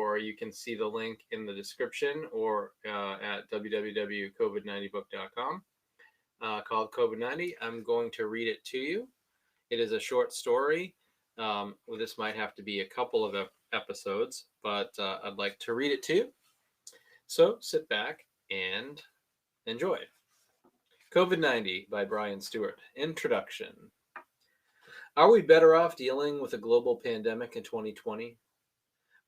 or you can see the link in the description or at www.covid90book.com, called COVID90. I'm going to read it to you. It is a short story. This might have to be a couple of episodes, but I'd like to read it to you. So sit back and enjoy. COVID-90 by Brian Stewart. Introduction. Are we better off dealing with a global pandemic in 2020?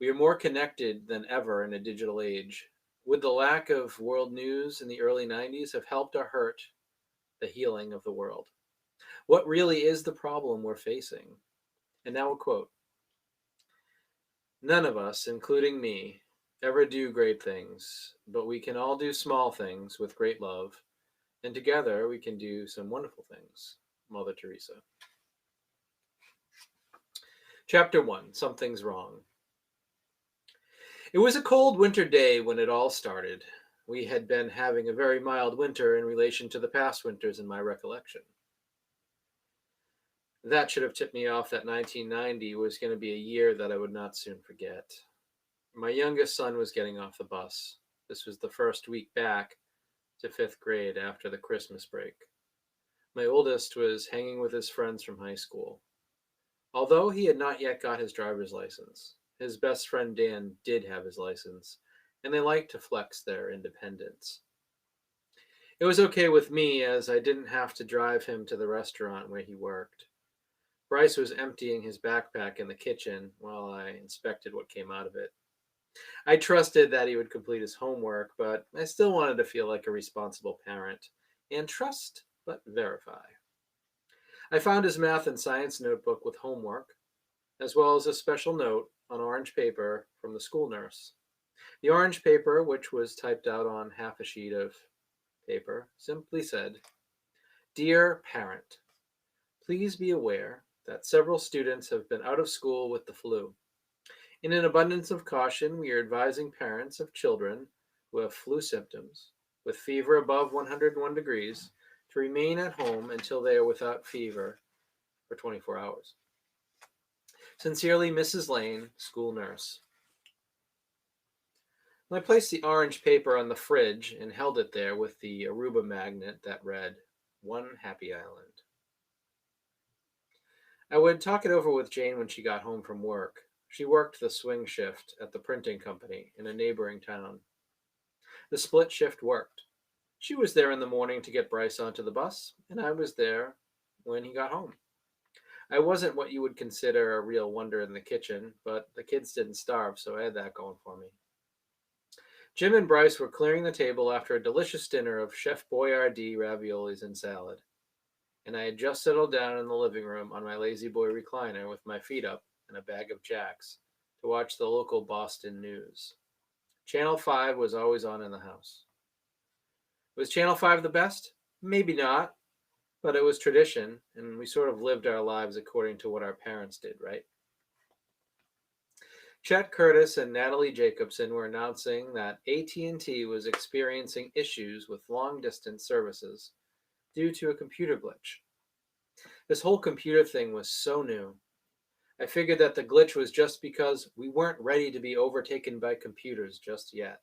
We are more connected than ever in a digital age. Would the lack of world news in the early 90s have helped or hurt the healing of the world? What really is the problem we're facing? And now a quote. None of us, including me, ever do great things, but we can all do small things with great love, and together we can do some wonderful things. Mother Teresa. Chapter 1, Something's Wrong. It was a cold winter day when it all started. We had been having a very mild winter in relation to the past winters in my recollection. That should have tipped me off that 1990 was going to be a year that I would not soon forget. My youngest son was getting off the bus. This was the first week back to 5th grade after the Christmas break. My oldest was hanging with his friends from high school. Although he had not yet got his driver's license, his best friend Dan did have his license, and they liked to flex their independence. It was okay with me as I didn't have to drive him to the restaurant where he worked. Bryce was emptying his backpack in the kitchen while I inspected what came out of it. I trusted that he would complete his homework, but I still wanted to feel like a responsible parent and trust but verify. I found his math and science notebook with homework, as well as a special note on orange paper from the school nurse. The orange paper, which was typed out on half a sheet of paper, simply said, "Dear parent, please be aware that several students have been out of school with the flu. In an abundance of caution, we are advising parents of children who have flu symptoms with fever above 101 degrees to remain at home until they are without fever for 24 hours. Sincerely, Mrs. Lane, school nurse." I placed the orange paper on the fridge and held it there with the Aruba magnet that read, "One Happy Island." I would talk it over with Jane when she got home from work. She worked the swing shift at the printing company in a neighboring town. The split shift worked. She was there in the morning to get Bryce onto the bus, and I was there when he got home. I wasn't what you would consider a real wonder in the kitchen, but the kids didn't starve, so I had that going for me. Jim and Bryce were clearing the table after a delicious dinner of Chef Boyardee raviolis and salad, and I had just settled down in the living room on my lazy boy recliner with my feet up and a bag of Jacks to watch the local Boston news. Channel 5 was always on in the house. Was Channel 5 the best? Maybe not, but it was tradition, and we sort of lived our lives according to what our parents did, right? Chet Curtis and Natalie Jacobson were announcing that AT&T was experiencing issues with long-distance services due to a computer glitch. This whole computer thing was so new. I figured that the glitch was just because we weren't ready to be overtaken by computers just yet.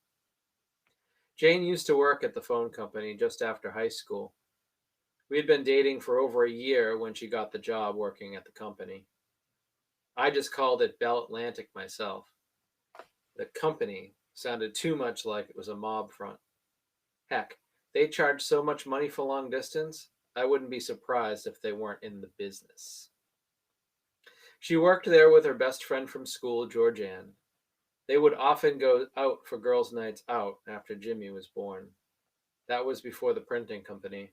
Jane used to work at the phone company just after high school. We had been dating for over a year when she got the job working at the company. I just called it Bell Atlantic myself. The company sounded too much like it was a mob front. Heck, they charged so much money for long distance, I wouldn't be surprised if they weren't in the business. She worked there with her best friend from school, Georgianne. They would often go out for girls' nights out after Jimmy was born. That was before the printing company.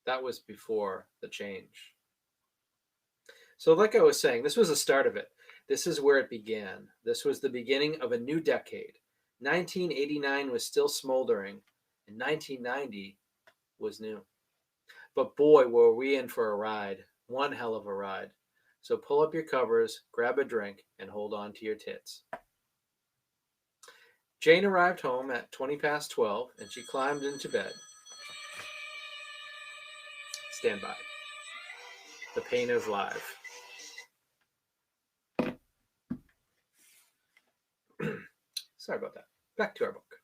That was before the change. So like I was saying, this was the start of it. This is where it began. This was the beginning of a new decade. 1989 was still smoldering, and 1990 was new. But boy, were we in for a ride. One hell of a ride. So pull up your covers, grab a drink, and hold on to your tits. Jane arrived home at 20 past 12, and she climbed into bed. Stand by. The pain is live. Sorry about that. Back to our book.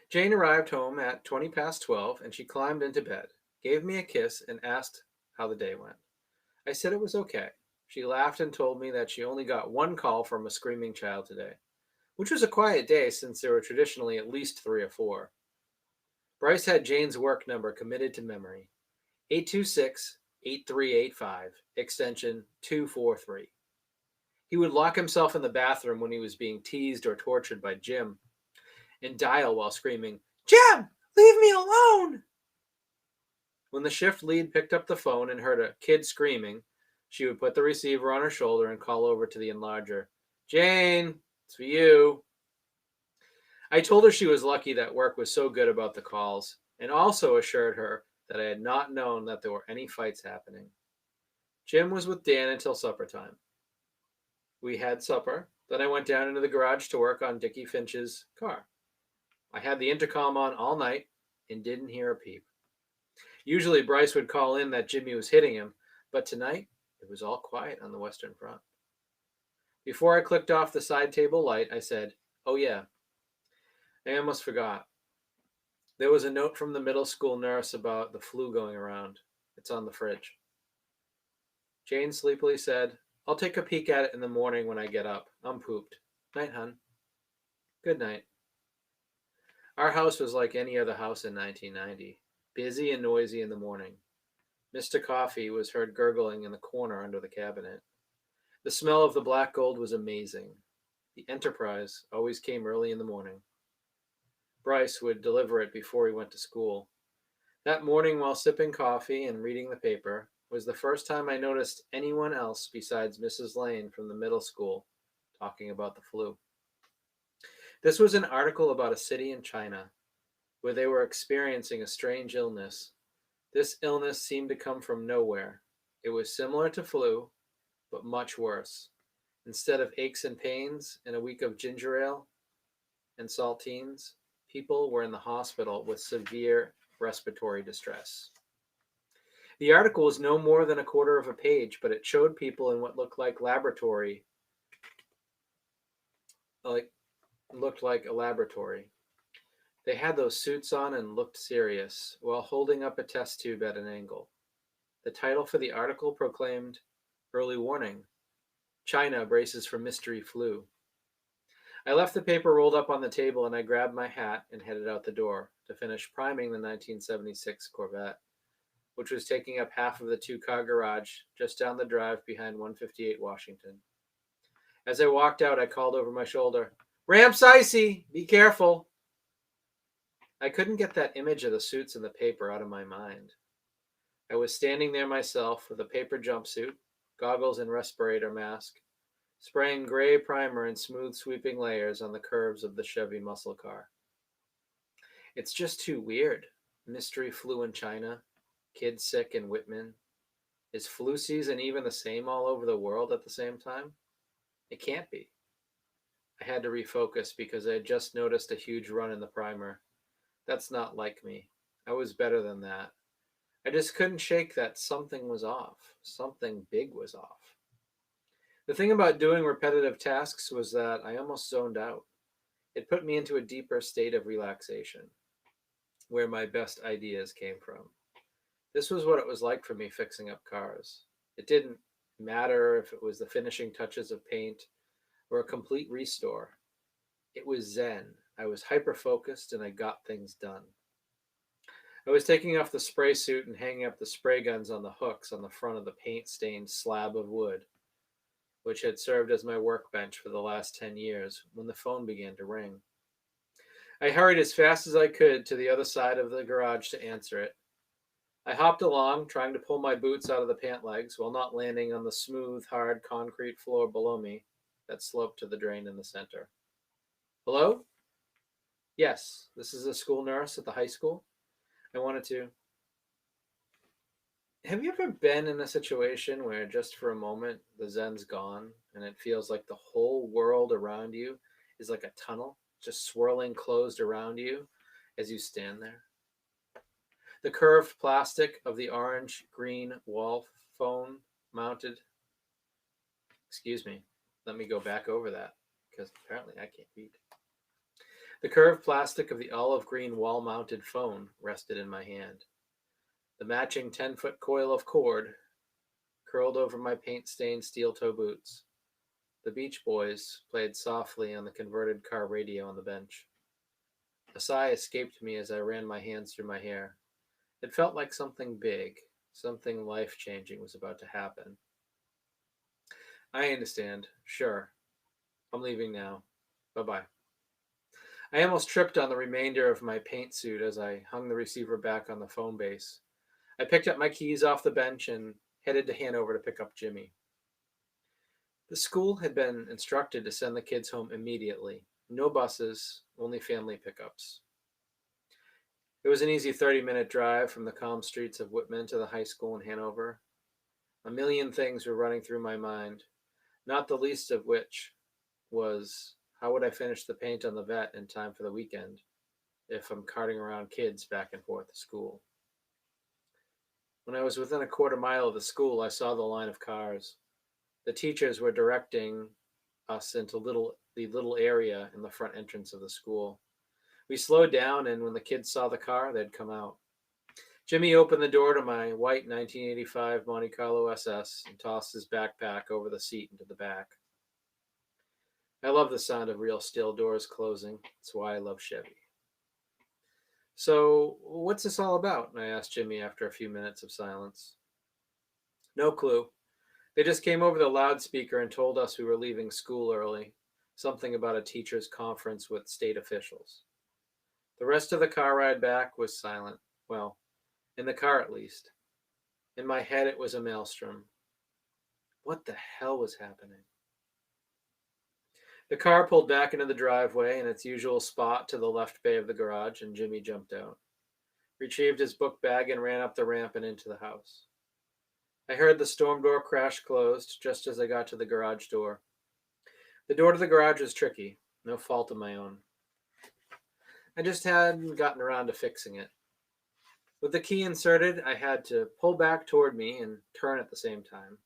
Jane arrived home at 20 past 12, and she climbed into bed, gave me a kiss, and asked how the day went. I said it was okay. She laughed and told me that she only got one call from a screaming child today, which was a quiet day since there were traditionally at least 3 or 4. Bryce had Jane's work number committed to memory: 826-8385, extension 243. He would lock himself in the bathroom when he was being teased or tortured by Jim and dial while screaming, "Jim, leave me alone!" When the shift lead picked up the phone and heard a kid screaming, she would put the receiver on her shoulder and call over to the enlarger. "Jane, it's for you." I told her she was lucky that work was so good about the calls, and also assured her that I had not known that there were any fights happening. Jim was with Dan until supper time. We had supper, then I went down into the garage to work on Dickie Finch's car. I had the intercom on all night and didn't hear a peep. Usually Bryce would call in that Jimmy was hitting him, but tonight it was all quiet on the Western Front. Before I clicked off the side table light, I said, "Oh yeah, I almost forgot. There was a note from the middle school nurse about the flu going around. It's on the fridge." Jane sleepily said, "I'll take a peek at it in the morning when I get up. I'm pooped. Night, hun." Good night. Our house was like any other house in 1990, busy and noisy in the morning. Mr. Coffee was heard gurgling in the corner under the cabinet. The smell of the black gold was amazing. The Enterprise always came early in the morning. Bryce would deliver it before he went to school. That morning, while sipping coffee and reading the paper, was the first time I noticed anyone else besides Mrs. Lane from the middle school talking about the flu. This was an article about a city in China where they were experiencing a strange illness. This illness seemed to come from nowhere. It was similar to flu, but much worse. Instead of aches and pains and a week of ginger ale and saltines, people were in the hospital with severe respiratory distress. The article was no more than a quarter of a page, but it showed people in what looked like a laboratory. They had those suits on and looked serious, while holding up a test tube at an angle. The title for the article proclaimed, "Early Warning: China Braces for Mystery Flu." I left the paper rolled up on the table and I grabbed my hat and headed out the door to finish priming the 1976 Corvette, which was taking up half of the 2-car garage just down the drive behind 158 Washington. As I walked out, I called over my shoulder, "Ramp's icy! Be careful!" I couldn't get that image of the suits in the paper out of my mind. I was standing there myself with a paper jumpsuit, goggles and respirator mask, spraying gray primer in smooth sweeping layers on the curves of the Chevy muscle car. It's just too weird. Mystery flu in China, kids sick in Whitman. Is flu season even the same all over the world at the same time? It can't be. I had to refocus because I had just noticed a huge run in the primer. That's not like me. I was better than that. I just couldn't shake that something was off. Something big was off. The thing about doing repetitive tasks was that I almost zoned out. It put me into a deeper state of relaxation, where my best ideas came from. This was what it was like for me fixing up cars. It didn't matter if it was the finishing touches of paint or a complete restore. It was zen. I was hyper-focused and I got things done. I was taking off the spray suit and hanging up the spray guns on the hooks on the front of the paint-stained slab of wood, which had served as my workbench for the last 10 years, when the phone began to ring. I hurried as fast as I could to the other side of the garage to answer it. I hopped along, trying to pull my boots out of the pant legs while not landing on the smooth, hard concrete floor below me that sloped to the drain in the center. "Hello? Yes, this is a school nurse at the high school. I wanted to..." Have you ever been in a situation where just for a moment the zen's gone and it feels like the whole world around you is like a tunnel, just swirling closed around you as you stand there? The curved plastic of the orange-green wall phone mounted. Excuse me, let me go back over that because apparently I can't read. The curved plastic of the olive green wall-mounted phone rested in my hand. The matching 10-foot coil of cord curled over my paint-stained steel-toe boots. The Beach Boys played softly on the converted car radio on the bench. A sigh escaped me as I ran my hands through my hair. It felt like something big, something life-changing was about to happen. I understand. Sure. I'm leaving now. Bye-bye. I almost tripped on the remainder of my paint suit as I hung the receiver back on the phone base. I picked up my keys off the bench and headed to Hanover to pick up Jimmy. The school had been instructed to send the kids home immediately. No buses, only family pickups. It was an easy 30-minute drive from the calm streets of Whitman to the high school in Hanover. A million things were running through my mind, not the least of which was, how would I finish the paint on the vet in time for the weekend if I'm carting around kids back and forth to school? When I was within a quarter mile of the school, I saw the line of cars. The teachers were directing us into the little area in the front entrance of the school. We slowed down, and when the kids saw the car, they'd come out. Jimmy opened the door to my white 1985 Monte Carlo SS and tossed his backpack over the seat into the back. I love the sound of real steel doors closing. It's why I love Chevy. So, what's this all about? I asked Jimmy after a few minutes of silence. No clue. They just came over the loudspeaker and told us we were leaving school early. Something about a teacher's conference with state officials. The rest of the car ride back was silent. Well, in the car at least. In my head, it was a maelstrom. What the hell was happening? The car pulled back into the driveway in its usual spot to the left bay of the garage, and Jimmy jumped out, retrieved his book bag, and ran up the ramp and into the house. I heard the storm door crash closed just as I got to the garage door. The door to the garage was tricky, no fault of my own. I just hadn't gotten around to fixing it. With the key inserted, I had to pull back toward me and turn at the same time.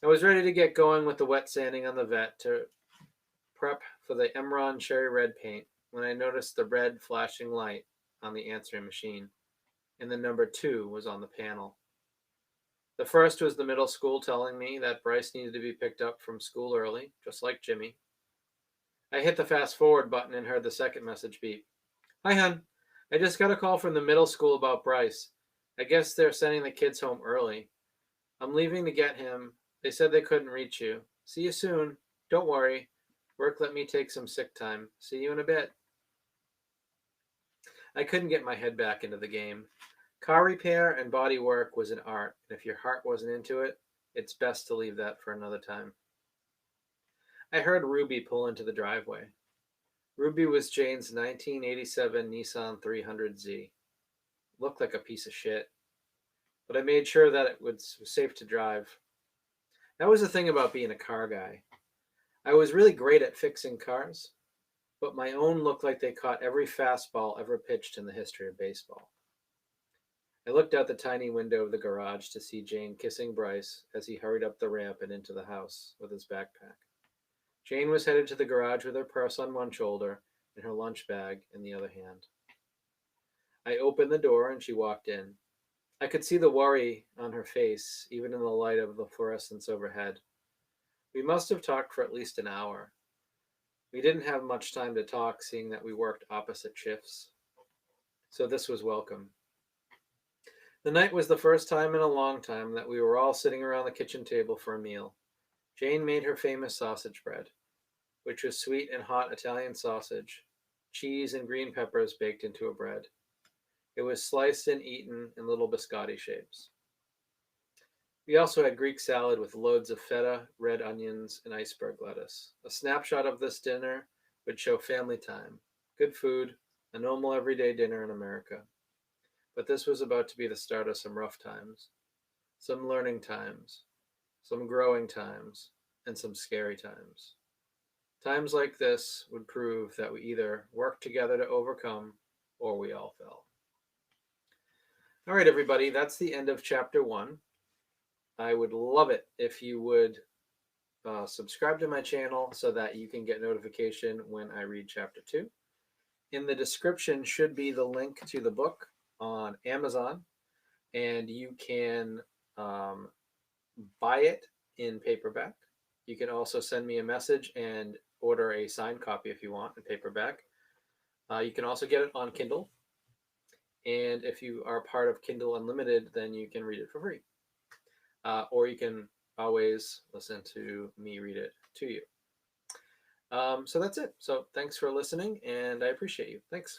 I was ready to get going with the wet sanding on the vet to prep for the Emron cherry red paint when I noticed the red flashing light on the answering machine, and the number 2 was on the panel. The first was the middle school telling me that Bryce needed to be picked up from school early, just like Jimmy. I hit the fast forward button and heard the second message beep. Hi, hon. I just got a call from the middle school about Bryce. I guess they're sending the kids home early. I'm leaving to get him. They said they couldn't reach you. See you soon. Don't worry. Work let me take some sick time. See you in a bit. I couldn't get my head back into the game. Car repair and body work was an art, and if your heart wasn't into it, it's best to leave that for another time. I heard Ruby pull into the driveway. Ruby was Jane's 1987 Nissan 300Z. Looked like a piece of shit, but I made sure that it was safe to drive. That was the thing about being a car guy. I was really great at fixing cars, but my own looked like they caught every fastball ever pitched in the history of baseball. I looked out the tiny window of the garage to see Jane kissing Bryce as he hurried up the ramp and into the house with his backpack. Jane was headed to the garage with her purse on one shoulder and her lunch bag in the other hand. I opened the door and she walked in. I could see the worry on her face, even in the light of the fluorescence overhead. We must have talked for at least an hour. We didn't have much time to talk, seeing that we worked opposite shifts. So this was welcome. The night was the first time in a long time that we were all sitting around the kitchen table for a meal. Jane made her famous sausage bread, which was sweet and hot Italian sausage, cheese and green peppers baked into a bread. It was sliced and eaten in little biscotti shapes. We also had Greek salad with loads of feta, red onions, and iceberg lettuce. A snapshot of this dinner would show family time, good food, a normal everyday dinner in America. But this was about to be the start of some rough times, some learning times, some growing times, and some scary times. Times like this would prove that we either worked together to overcome or we all fell. All right, everybody, that's the end of chapter 1. I would love it if you would subscribe to my channel so that you can get notification when I read chapter 2. In the description should be the link to the book on Amazon, and you can buy it in paperback. You can also send me a message and order a signed copy if you want in paperback. You can also get it on Kindle. And if you are part of Kindle Unlimited, then you can read it for free. Or you can always listen to me read it to you. So that's it. So thanks for listening, and I appreciate you. Thanks.